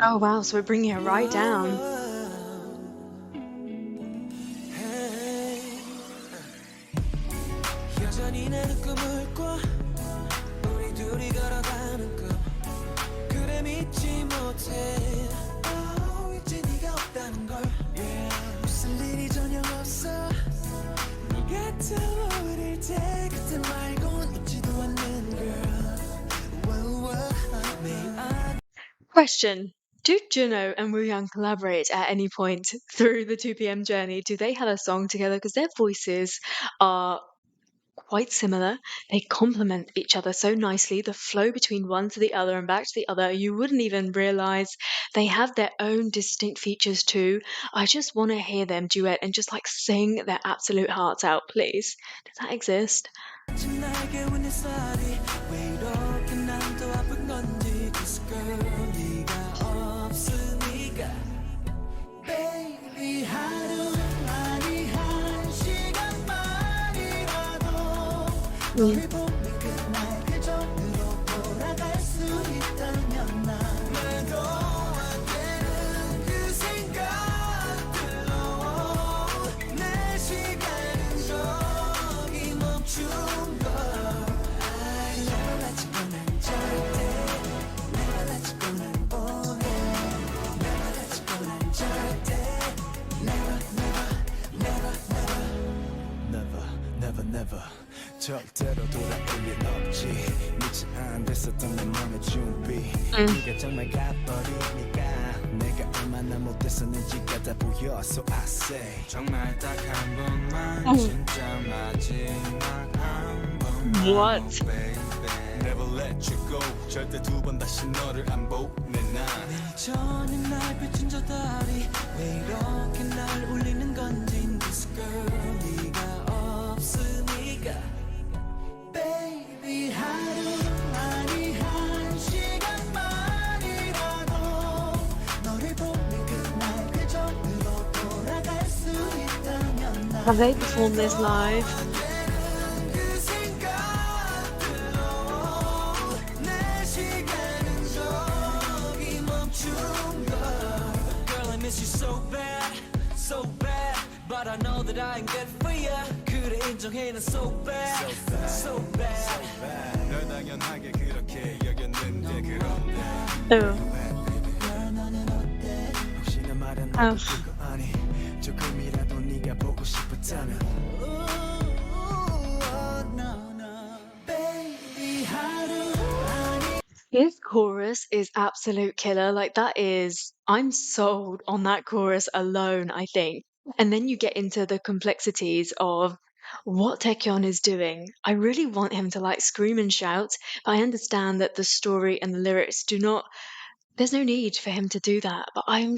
Oh wow, so we're bringing it right down. 여전히 나는 꿈을 꿔 우리 둘이 걸어가는 꿈 그래 믿지 못해 이제 네가 없다는 걸 웃을 일이 전혀 없어 네가 떠오를 때 그때 말곤 웃지도 않는 girl 매일 Question. Do Juno and Wooyoung collaborate at any point through the 2 p.m. journey? Do they have a song together? Because their voices are quite similar. They complement each other so nicely. The flow between one to the other and back to the other, you wouldn't even realize they have their own distinct features too. I just want to hear them duet and just like sing their absolute hearts out, please. Does that exist? 아침 날개 웃는 쌀이 왜 이렇게 난 더 아픈 건지 Cause girl 네가 없으니까 Baby 하루 아니 한 시간만이라도 너를 보는 그날 그 전으로 돌아갈 수 있다면 난 말도 안 되는 그 생각들로 내 시간은 저기 멈춘 걸 I never let you go 난 절대 Never let you go 난 오해 Never let you go 난 절대 Never never never never never 절대로 돌아올 일 없지 미치 안 됐었던 내 맘의 준비 네가 정말 가버리니까 내가 얼마나 못됐었는지가 다 보여 So I say 정말 딱 한 번만 진짜 마지막 한 번만 What? Oh baby Never let you go 절대 두 번 다시 너를 안 보내 난 전에 날 비춘 저 달이 왜 이렇게 날 울리는 건지 This girl 네가 없으니까 Baby 하루 아니 한 시간만이라도 너를 보는 그날 그 전으로 돌아갈 수 있다면 난 Have they performed this live? 그 생각들로 내 시간은 저기 멈춘 걸 Girl I miss you so bad so bad But I know that I ain't good for you 그래 인정해 난 so bad so bad 널 당연하게 그렇게 여겼는데 그런데 Oh. Girl 너는 어때 혹시나 말은 Oh. 나도 그거 아니 조금이라도 네가 보고 싶었다면 Baby 하루 아니 His chorus is absolute killer. Like that is, I'm sold on that chorus alone, I think. And then you get into the complexities of what Taekyon is doing. I really want him to like scream and shout, but I understand that the story and the lyrics do not, there's no need for him to do that. But I'm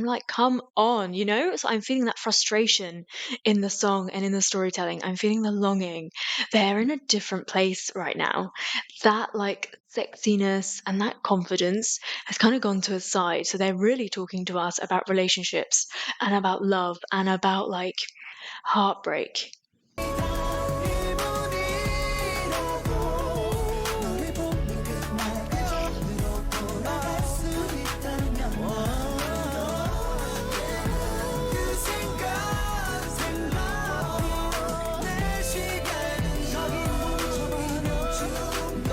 like, come on, you know? So I'm feeling that frustration in the song and in the storytelling. I'm feeling the longing. They're in a different place right now. That like sexiness and that confidence has kind of gone to a side. So they're really talking to us about relationships and about love and about like heartbreak. 일분이라도 너를 보는 그날 그 전으로 돌아갈 수 있다면 그 생각 내 시간은 저기 멈춘 걸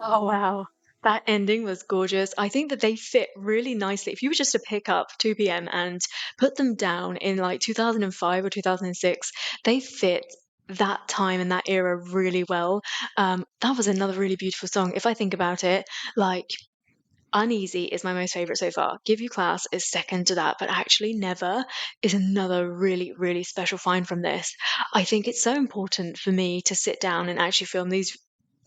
Oh wow. That ending was gorgeous. I think that they fit really nicely. If you were just to pick up 2 p.m. and put them down in like 2005 or 2006, they fit that time and that era really well. That was another really beautiful song. If I think about it, like Uneasy is my most favorite so far. Give You Class is second to that, but actually Never is another really, really special find from this. I think it's so important for me to sit down and actually film these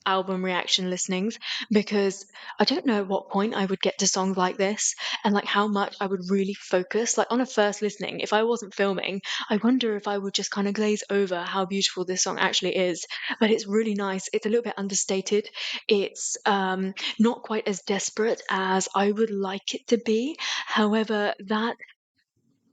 album reaction listenings because I don't know at what point I would get to songs like this and like how much I would really focus. Like on a first listening, if I wasn't filming, I wonder if I would just kind of glaze over how beautiful this song actually is. But it's really nice. It's a little bit understated. It's not quite as desperate as I would like it to be. However, that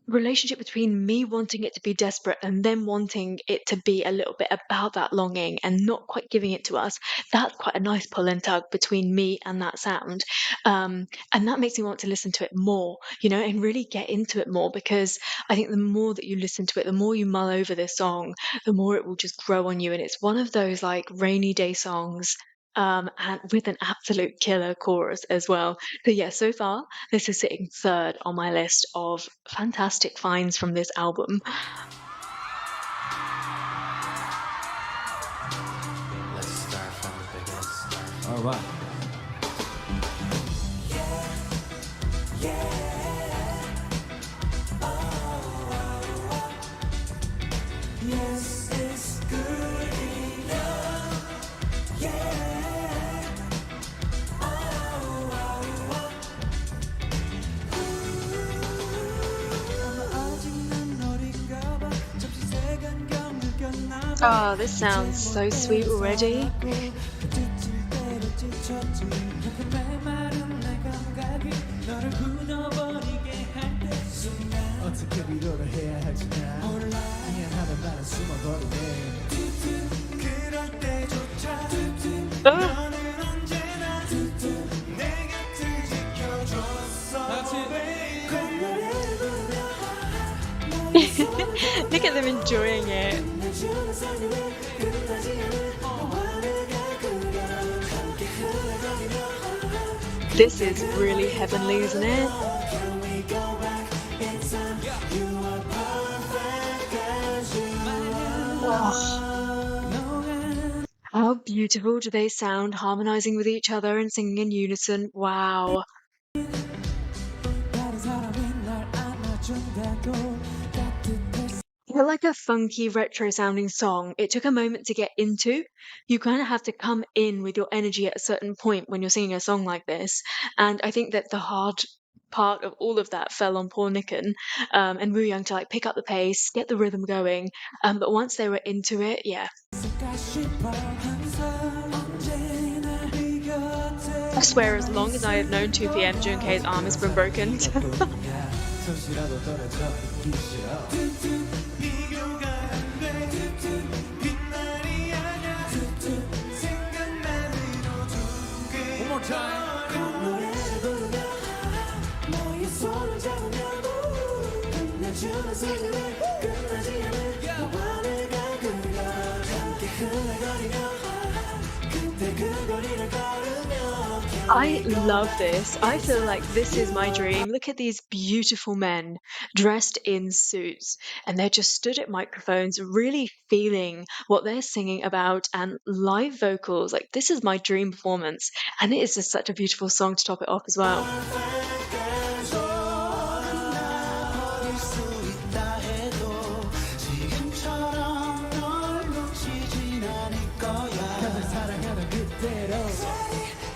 relationship between me wanting it to be desperate and them wanting it to be a little bit about that longing and not quite giving it to us, that's quite a nice pull and tug between me and that sound. And that makes me want to listen to it more, and really get into it more, because I think the more that you listen to it, the more you mull over this song, the more it will just grow on you. And it's one of those like rainy day songs, and with an absolute killer chorus as well. So yeah, so far this is sitting third on my list of fantastic finds from this album. Let's start from the beginning. All right. Yes, it's good enough. Yeah. Oh, this sounds so sweet already. 어떻게 위로를 해야 할지 난 몰라 미안하단 말은 숨어버리네 그럴 때조차 너는 언제나 내 곁을 지켜줬어 콧노래를 부르며 너의 손을 Look at them enjoying it. 내주는 삶이 왜 끝나지 않은 너와 내가 그려 함께 흘러가며 This is really heavenly, isn't it? Can we go back in time? You are perfect as you are. How beautiful do they sound, harmonizing with each other and singing in unison. Wow. 다른 사람이 날 안아준다고 따뜻했어. They're like a funky retro sounding song. It took a moment to get into. You kind of have to come in with your energy at a certain point when you're singing a song like this. And I think that the hard part of all of that fell on poor Nicken, and Wu Young to like pick up the pace, get the rhythm going. But once they were into it, yeah. I swear, as long as I have known 2PM, Junkei's arm has been broken. One more time. I love this. I feel like this is my dream. Look at these beautiful men dressed in suits, and they're just stood at microphones, really feeling what they're singing about, and live vocals. Like, this is my dream performance, and it is just such a beautiful song to top it off as well.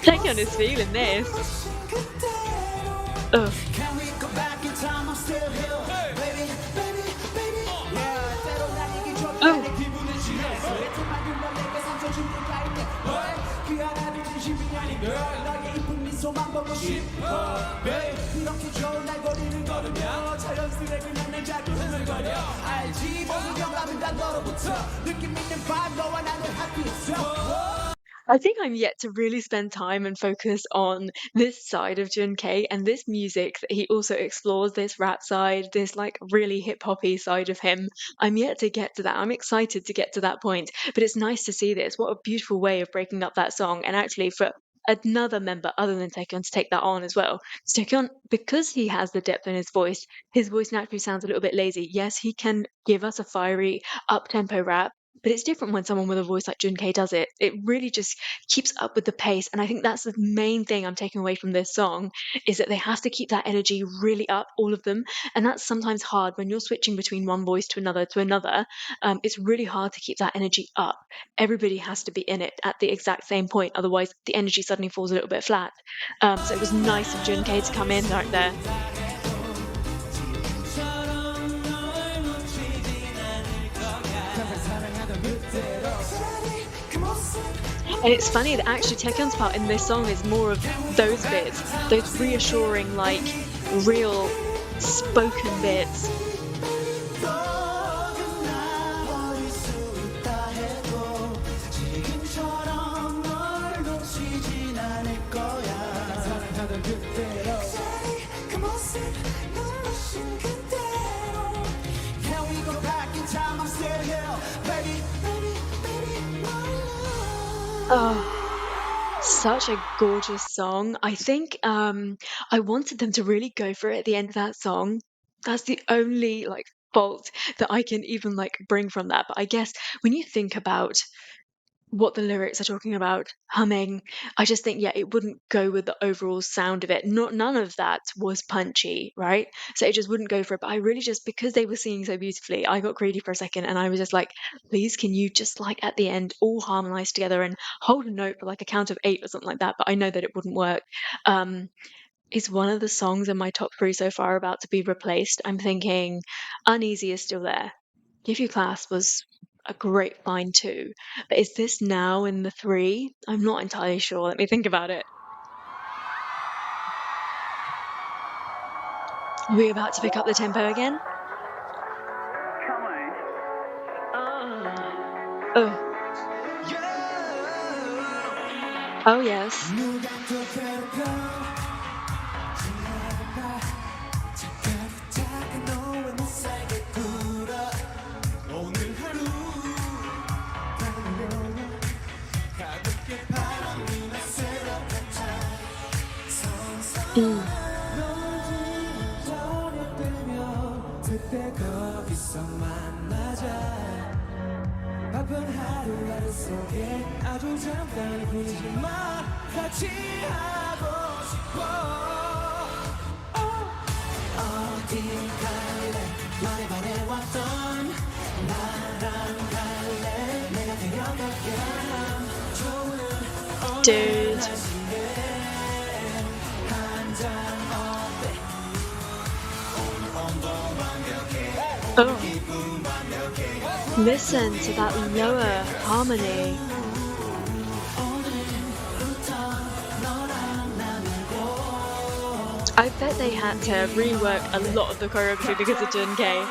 Taeyeon is feeling this. Ugh. Can we go back in time? I'm still here, baby, baby, baby. Yeah, 때론 난 이게 좋다. 내 기분을 취했어. 애통 맑은 날 내게 상처 준 네가 있네. 그 하나도 진심이 아닌 걸. 너의 이쁜 미소만 보고 싶어, babe. 이렇게 좋은 날 거리를 걸으며 자연스레 그냥 날 자꾸 흔들거려. 알지 모든 영감은 다 너로부터. 느낌 있는 밤 너와 나는 하피했어. I think I'm yet to really spend time and focus on this side of Junkei and this music that he also explores, this rap side, this like really hip hoppy side of him. I'm yet to get to that. I'm excited to get to that point, but it's nice to see this. What a beautiful way of breaking up that song, and actually for another member other than Taekyon to take that on as well. So Taekyon, because he has the depth in his voice naturally sounds a little bit lazy. Yes, he can give us a fiery up-tempo rap, But it's different when someone with a voice like Jun does it. It really just keeps up with the pace, and I think that's the main thing I'm taking away from this song, is that they have to keep that energy really up, all of them, and that's sometimes hard when you're switching between one voice to another. It's really hard to keep that energy up. Everybody has to be in it at the exact same point, otherwise the energy suddenly falls a little bit flat. So it was nice of Jun to come in right there. And it's funny that actually Taekyon's part in this song is more of those bits, those reassuring, like, real spoken bits. Oh, such a gorgeous song. I think I wanted them to really go for it at the end of that song. That's the only like fault that I can even like bring from that. But I guess when you think about what the lyrics are talking about, humming, I just think, yeah, it wouldn't go with the overall sound of it. None of that was punchy, right? So it just wouldn't go for it. But I really just, because they were singing so beautifully, I got greedy for a second and I was just like, please, can you just like at the end all harmonize together and hold a note for like a count of 8 or something like that? But I know that it wouldn't work. Is one of the songs in my top 3 so far about to be replaced? I'm thinking Uneasy is still there. Give You Class was a great find too. But is this now in the 3? I'm not entirely sure. Let me think about it. Are we about to pick up the tempo again? Oh. Oh, yes. Mm. Dude. Oh. Listen to that lower harmony. I bet they had to rework a lot of the choreography because of Jun K.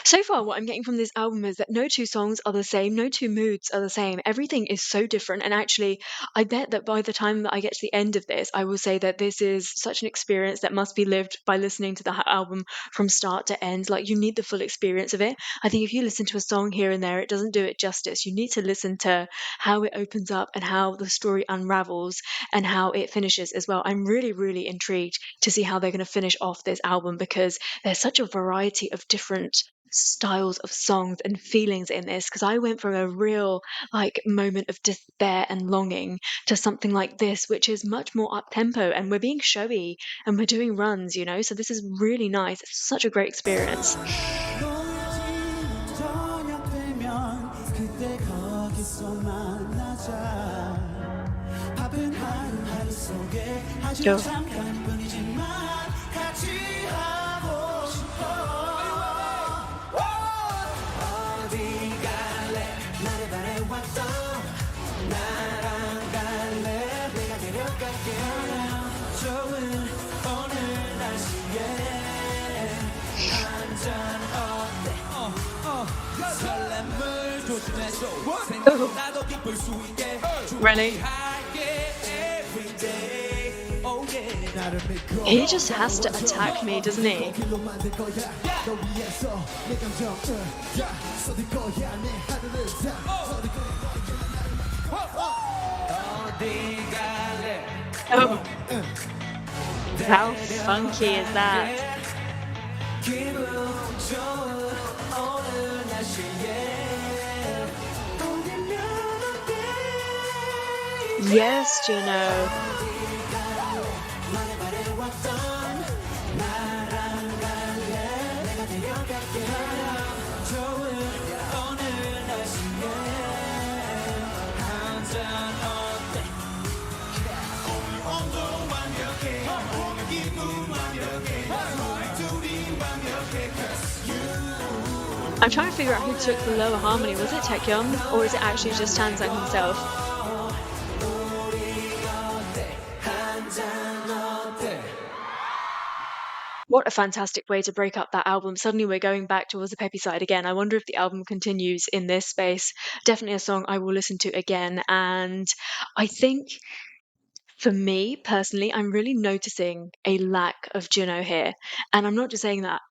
So far, what I'm getting from this album is that no two songs are the same, no two moods are the same. Everything is so different. And actually, I bet that by the time that I get to the end of this, I will say that this is such an experience that must be lived by listening to the album from start to end. Like, you need the full experience of it. I think if you listen to a song here and there, it doesn't do it justice. You need to listen to how it opens up and how the story unravels and how it finishes as well. I'm really, really intrigued to see how they're going to finish off this album because there's such a variety of different styles of songs and feelings in this, because I went from a real like moment of despair and longing to something like this, which is much more up tempo, and we're being showy and we're doing runs, you know, so this is really nice. It's such a great experience. Really? He just has to attack me, doesn't he? Oh, how funky is that? Yes, Juno. I'm trying to figure out who took the lower harmony. Was it Taecyeon or is it actually just Tansang himself? What a fantastic way to break up that album. Suddenly we're going back towards the peppy side again. I wonder if the album continues in this space. Definitely a song I will listen to again. And I think for me personally, I'm really noticing a lack of Juno here. And I'm not just saying that.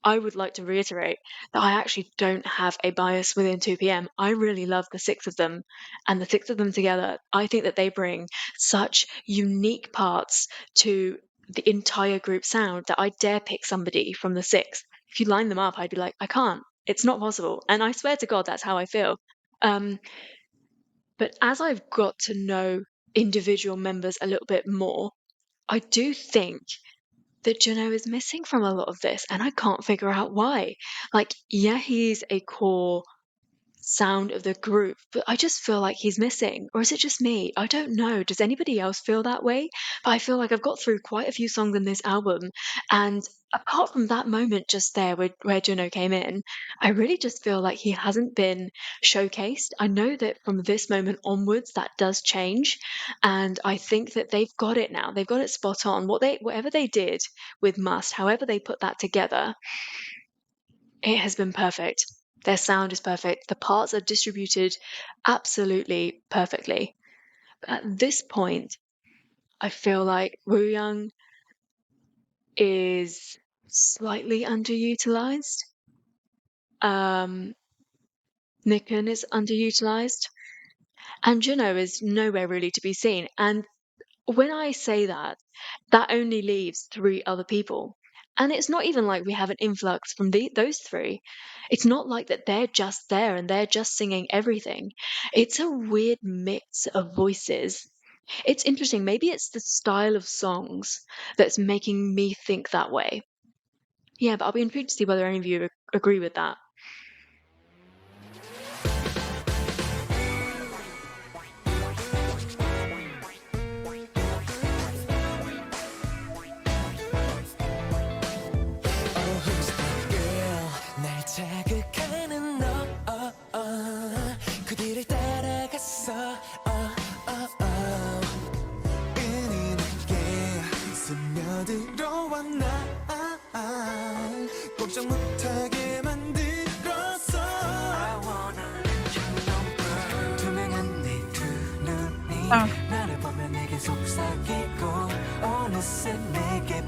I would like to reiterate that I actually don't have a bias within 2PM. I really love the six of them, and the six of them together, I think that they bring such unique parts to the entire group sound that I dare pick somebody from the six. If you line them up, I'd be like, I can't. It's not possible. And I swear to God, that's how I feel. But as I've got to know individual members a little bit more, I do think that Juno is missing from a lot of this, and I can't figure out why. Like, yeah, he's a core sound of the group, but I just feel like he's missing. Or is it just me? I don't know. Does anybody else feel that way? But I feel like I've got through quite a few songs in this album, and apart from that moment just there where Juno came in, I really just feel like he hasn't been showcased. I know that from this moment onwards that does change, and I think that they've got it now. They've got it spot on. Whatever they did with Must, however they put that together, it has been perfect. Their sound is perfect. The parts are distributed absolutely perfectly. But at this point, I feel like Woo Young is slightly underutilized. Nikken is underutilized. And Juno is nowhere really to be seen. And when I say that, that only leaves three other people. And it's not even like we have an influx from those three. It's not like that they're just there and they're just singing everything. It's a weird mix of voices. It's interesting. Maybe it's the style of songs that's making me think that way. Yeah, but I'll be intrigued to see whether any of you agree with that.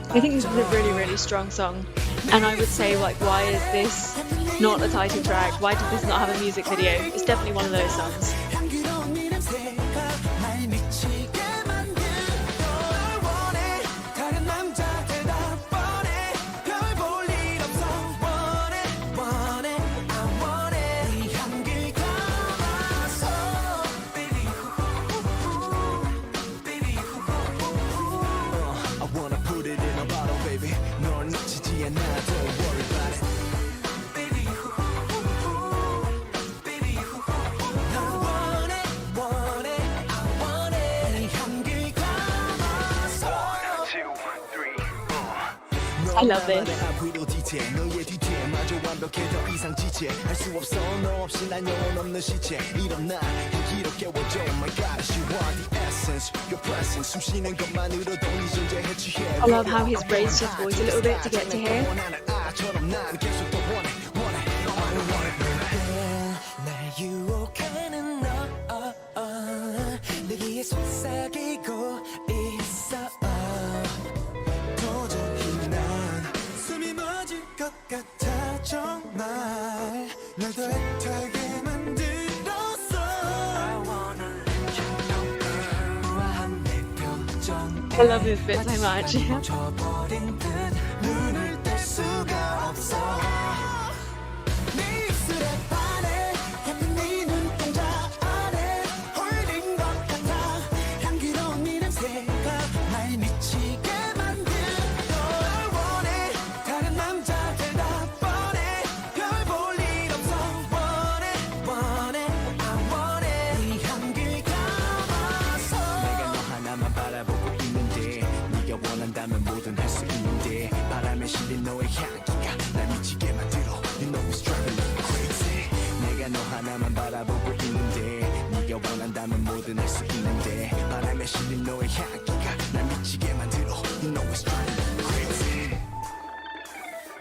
I think this is a really, really strong song. And I would say, like, why is this not a title track? Why did this not have a music video? It's definitely one of those songs. I love this. I love how he's raised his voice a little bit to get to here. 날 더 애타게 만들었어 I wanna let you know girl 우아한 내 표정 I love this bit so much. 멈춰버린 듯 눈을 뗄 수가 없어 네 입술에 반해 예쁜 네 눈동자 안에 홀린 것 같아 향기로운 네 냄새가 날 미치게 만들어 널 원해 다른 남자들 다 뻔해 별 볼 일 없어 원해 원해 I want it 네 향기를 감아서 내가 너 하나만 바라보고 있는데 네가 원한다면 뭐든 할 수 있는데 바람에 실린 너의 향기가 날 미치게 만들어 You know it's driving me crazy 내가 너 하나만 바라보고 있는데 네가 원한다면 뭐든 할 수 있는데 바람에 실린 너의 향기가 날 미치게 만들어 You know it's driving me crazy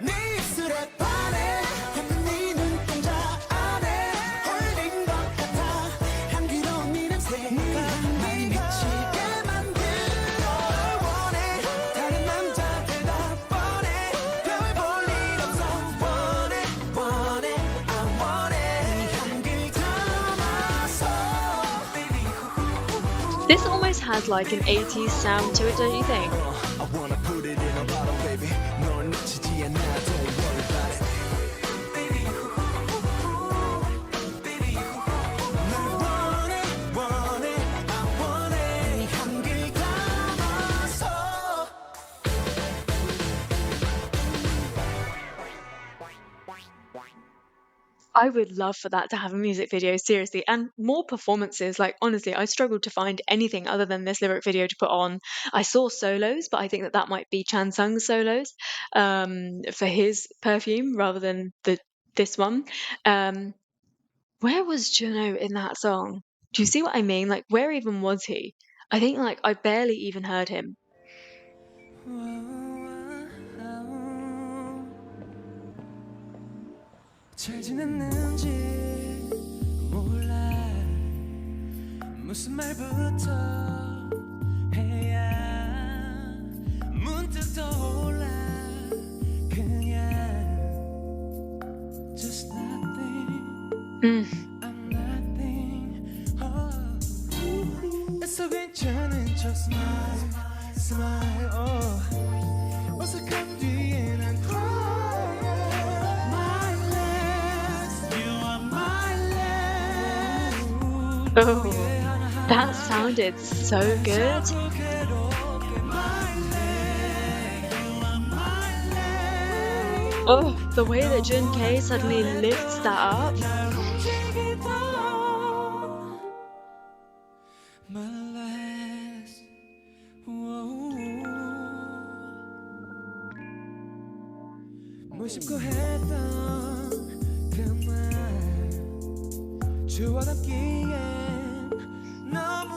네 입술에 반해 예쁜 네 눈동자 안에 홀린 것 같아 향기로운 네 냄새가 날 미치게 만들어 널 원해 다른 남자들 다 뻔해 별 볼 일 없어 원해 원해 I want it 네 향기를 담아서 This almost has like an 80s sound to it, don't you think? I wanna put it in a bottle baby 널 놓치지 않아 don't worry about it 널 원해 원해 I want it 네 향기를 담아서 I would love for that to have a music video, seriously, and more performances. Like, honestly, I struggled to find anything other than this lyric video to put on. I saw solos, but I think that that might be Chan Sung's solos for his perfume rather than this one. Where was Juno in that song? Do you see what I mean? Like, where even was he? I think, like, I barely even heard him. 잘 지냈는지 몰라 무슨 말부터 해야 문득 떠올라 그냥 just nothing I'm nothing 애써 괜찮은 척 smile smile 어색한 뒤에 난 cry my last you are my last Oh, that sounded so good. Oh, the way that Jun K suddenly lifts that up. 무심코 했던 그말 주워 담기엔 너무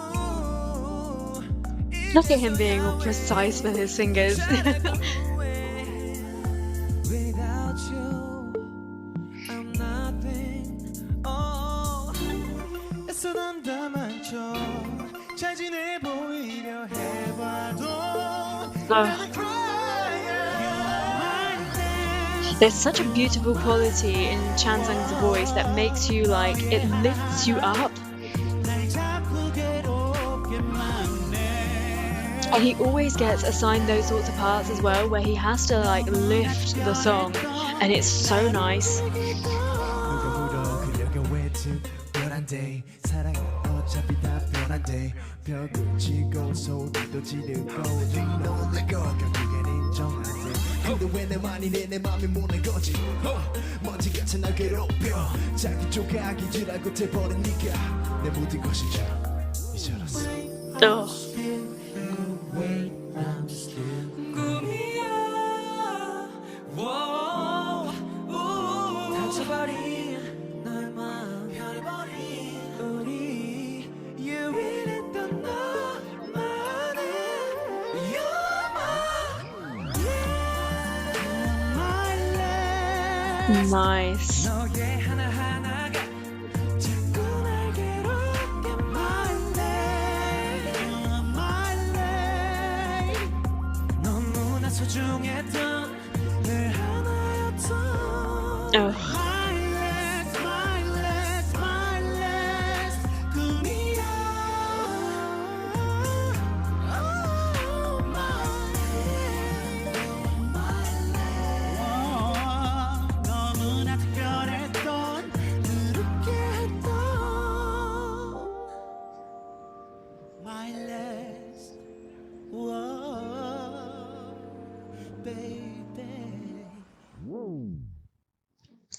Look at him being all precise with his fingers. Without you, I'm nothing. Oh, 애써 담담한 척잘 지내 보이려 해봐도 나는 cry. There's such a beautiful quality in Chan Sung's voice that makes you like, it lifts you up. And he always gets assigned those sorts of parts as well, where he has to like lift the song, and it's so nice. 근데 왜 내 맘이 내 맘이 모는 거지 먼지 같은 날 괴롭혀 자기 조각이 지라고 돼버린 네가 내 모든 것이 이제 알았어 Oh. 꿈이야 다쳐버린 너의 마음 변해버린 우리 유일했던 너만의 You're my Nice. 너의 하나하나가 자꾸 날 괴롭게 my lady You're my lady 너무나 소중했던 늘 하나였던 Oh. my lady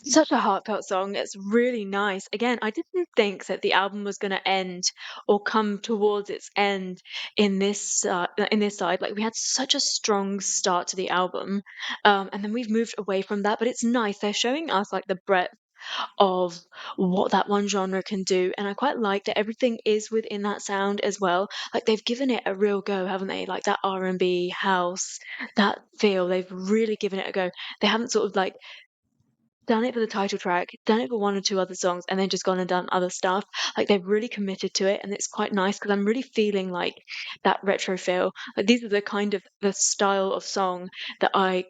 Such a heartfelt song. It's really nice. Again, I didn't think that the album was going to end or come towards its end in this side. Like we had such a strong start to the album, and then we've moved away from that. But it's nice. They're showing us like the breadth of what that one genre can do, and I quite like that everything is within that sound as well. Like they've given it a real go, haven't they? Like that R&B house, that feel. They've really given it a go. They haven't sort of like done it for the title track, done it for one or two other songs, and then just gone and done other stuff. Like they've really committed to it, and it's quite nice because I'm really feeling like that retro feel. Like these are the kind of the style of song that I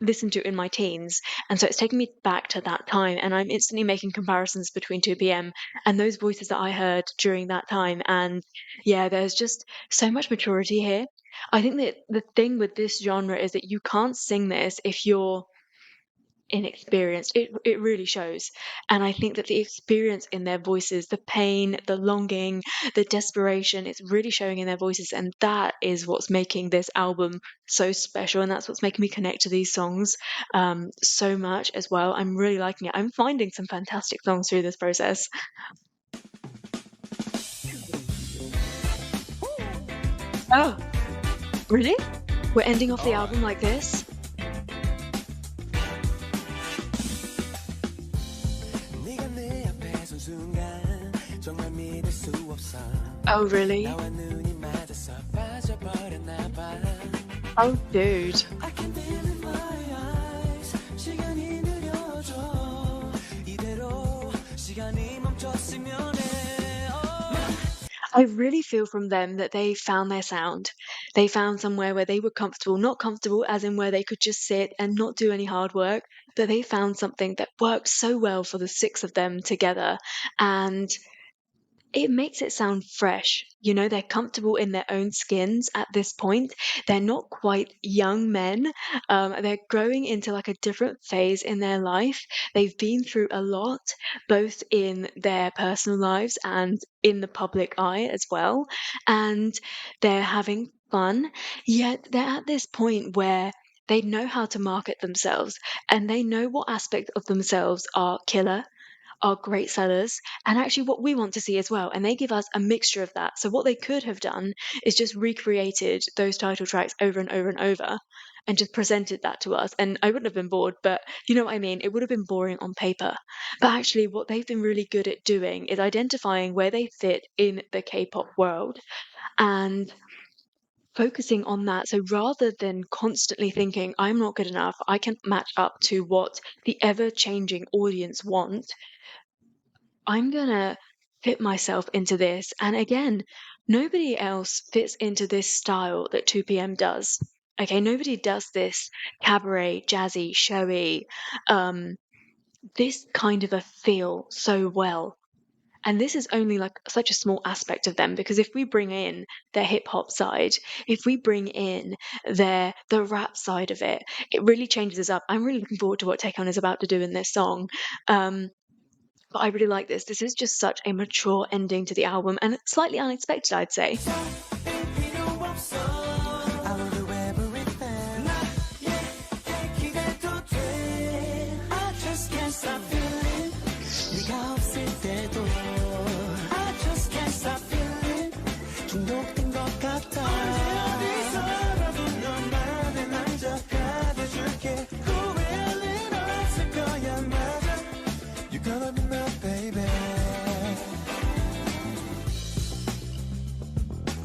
listened to in my teens, and so it's taking me back to that time, and I'm instantly making comparisons between 2PM and those voices that I heard during that time. And yeah, there's just so much maturity here. I think that the thing with this genre is that you can't sing this if you're inexperienced. It really shows. And I think that the experience in their voices, the pain, the longing, the desperation, it's really showing in their voices. And that is what's making this album so special. And that's what's making me connect to these songs so much as well. I'm really liking it. I'm finding some fantastic songs through this process. Oh, really? We're ending off the album like this? 네가 내 앞에 선 순간 정말 믿을 수 없어 Oh, really? 나와 눈이 맞아서 빠져버렸나 봐 Oh, dude. I can feel in my eyes 시간이 느려져 이대로 시간이 멈췄으면 해 I really feel from them that they found their sound. They found somewhere where they were comfortable, not comfortable as in where they could just sit and not do any hard work, but they found something that worked so well for the six of them together. And it makes it sound fresh. You know, they're comfortable in their own skins at this point. They're not quite young men. They're growing into like a different phase in their life. They've been through a lot, both in their personal lives and in the public eye as well. And they're having fun, yet they're at this point where they know how to market themselves and they know what aspects of themselves are killer, are great sellers, and actually what we want to see as well. And they give us a mixture of that. So what they could have done is just recreated those title tracks over and over and over and just presented that to us. And I wouldn't have been bored, but you know what I mean? It would have been boring on paper. But actually, what they've been really good at doing is identifying where they fit in the K-pop world and focusing on that. So rather than constantly thinking, I'm not good enough, I can match up to what the ever changing audience want, I'm gonna fit myself into this. And again, nobody else fits into this style that 2PM does. Okay, nobody does this cabaret, jazzy, showy, this kind of a feel so well. And this is only like such a small aspect of them, because if we bring in their hip hop side, if we bring in the rap side of it, it really changes us up. I'm really looking forward to what Taekon is about to do in this song. But I really like this. This is just such a mature ending to the album, and it's slightly unexpected, I'd say.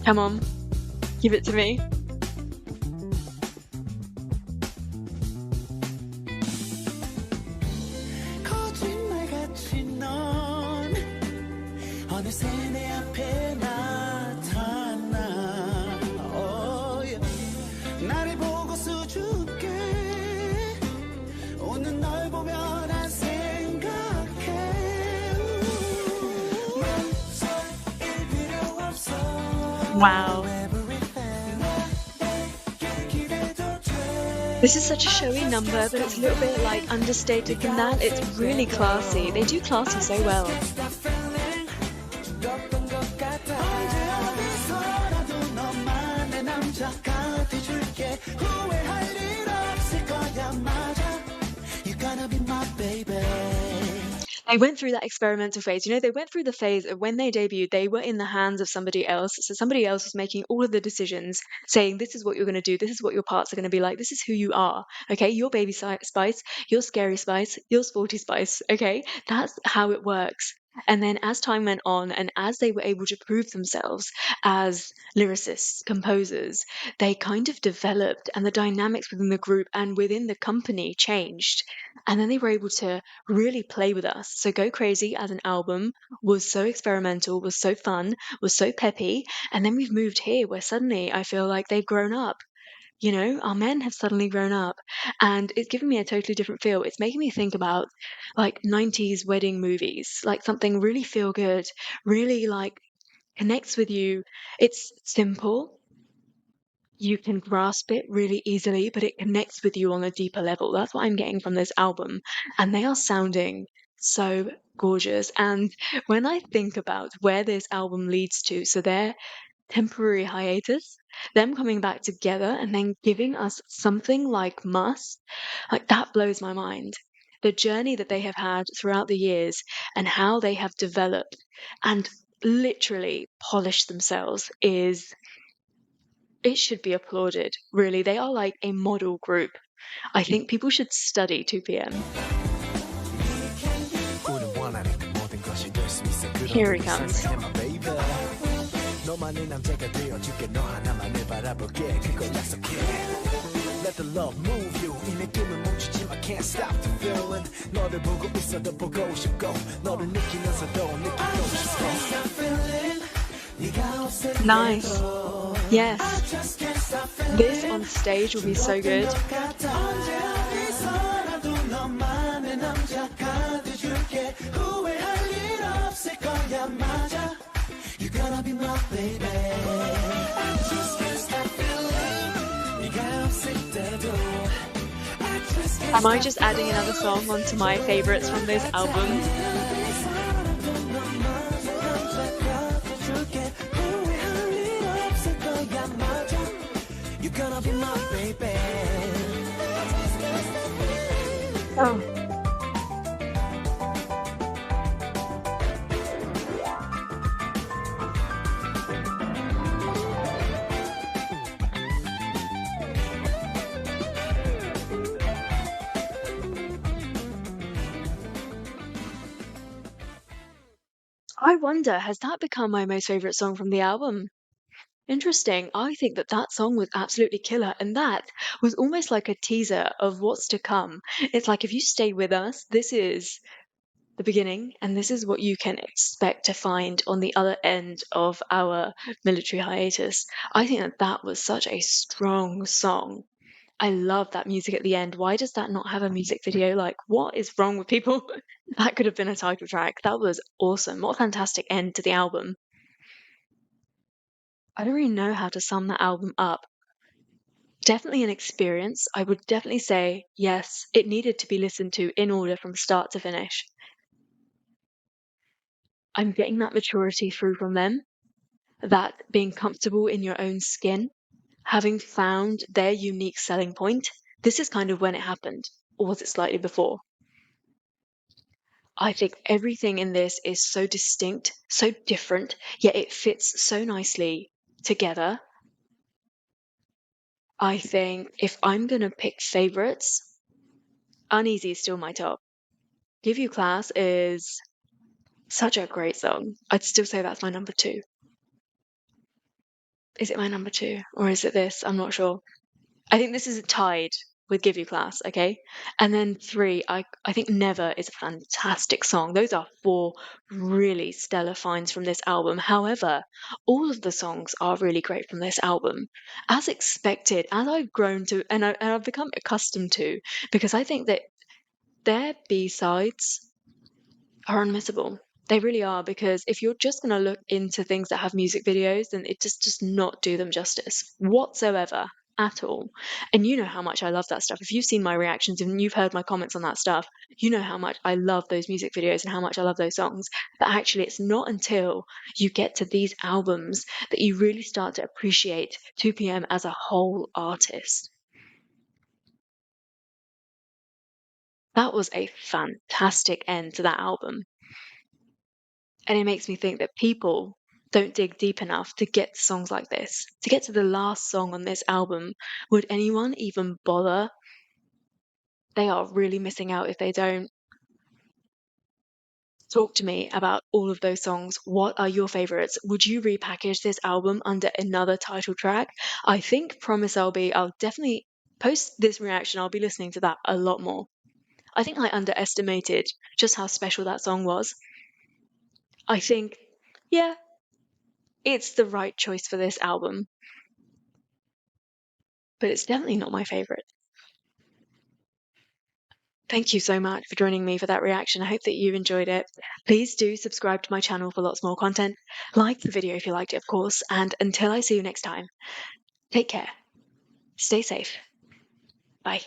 Come on, give it to me. 거짓말같이 넌 어느새 내 앞에 나타나 oh, yeah. 나를 보고 수줍게 웃는 널 보며 난 생각해 멈춰일 필요 없어 Wow. This is such a showy number, but it's a little bit like understated than that. It's really classy. They do classy so well. You gotta be my baby. They went through that experimental phase. You know, they went through the phase of when they debuted, they were in the hands of somebody else. So somebody else was making all of the decisions, saying, this is what you're going to do. This is what your parts are going to be like. This is who you are. Okay. You're Baby Spice. You're Scary Spice. You're Sporty Spice. Okay. That's how it works. And then as time went on and as they were able to prove themselves as lyricists, composers, they kind of developed and the dynamics within the group and within the company changed. And then they were able to really play with us. So Go Crazy as an album was so experimental, was so fun, was so peppy. And then we've moved here where suddenly I feel like they've grown up. You know, our men have suddenly grown up and it's given me a totally different feel. It's making me think about like 90s wedding movies, like something really feel good, really like connects with you. It's simple, you can grasp it really easily, but it connects with you on a deeper level. That's what I'm getting from this album. And they are sounding so gorgeous. And when I think about where this album leads to, so their temporary hiatus, them coming back together and then giving us something like Must, like that blows my mind. The journey that they have had throughout the years and how they have developed and literally polished themselves is it should be applauded, really. They are like a model group. I think people should study 2PM. Here he comes. 너만의 남자가 되어줄게 너 하나만을 바라볼게 그걸 약속해 Let the love move you 이 느낌을 멈추지 마 can't stop the feeling 너를 보고 있어도 보고 싶고 너를 느끼면서도 느끼고 싶고 Nice. Yes. This on stage will be so good. You're gonna be my baby. I just can't stop feeling. 네가 없을 때도. Am I just adding another song onto my favorites from this album? You're gonna be my baby. Oh. I wonder, has that become my most favorite song from the album? Interesting. I think that that song was absolutely killer, and that was almost like a teaser of what's to come. It's like if you stay with us, this is the beginning, and this is what you can expect to find on the other end of our military hiatus. I think that that was such a strong song. I love that music at the end. Why does that not have a music video? Like, what is wrong with people? That could have been a title track. That was awesome. What a fantastic end to the album. I don't really know how to sum that album up. Definitely an experience. I would definitely say, yes, it needed to be listened to in order from start to finish. I'm getting that maturity through from them, that being comfortable in your own skin, having found their unique selling point. This is kind of when it happened, or was it slightly before? I think everything in this is so distinct, so different, yet it fits so nicely together. I think if I'm going to pick favorites, Uneasy is still my top. Give You Class is such a great song. I'd still say that's my number 2. Is it my number 2? Or is it this? I'm not sure. I think this is tied with Give You Class, okay? And then 3, I think Never is a fantastic song. Those are 4 really stellar finds from this album. However, all of the songs are really great from this album. As expected, as I've grown to, and I've become accustomed to, because I think that their B-sides are unmissable. They really are, because if you're just going to look into things that have music videos, then it just does not do them justice whatsoever at all. And you know how much I love that stuff. If you've seen my reactions and you've heard my comments on that stuff, you know how much I love those music videos and how much I love those songs. But actually, it's not until you get to these albums that you really start to appreciate 2PM as a whole artist. That was a fantastic end to that album. And it makes me think that people don't dig deep enough to get to songs like this. To get to the last song on this album, would anyone even bother? They are really missing out if they don't. Talk to me about all of those songs. What are your favorites? Would you repackage this album under another title track? I think Promise I'll definitely post this reaction. I'll be listening to that a lot more. I think I underestimated just how special that song was. I think, yeah, it's the right choice for this album, but it's definitely not my favorite. Thank you so much for joining me for that reaction. I hope that you enjoyed it. Please do subscribe to my channel for lots more content. Like the video if you liked it, of course. And until I see you next time, take care. Stay safe. Bye.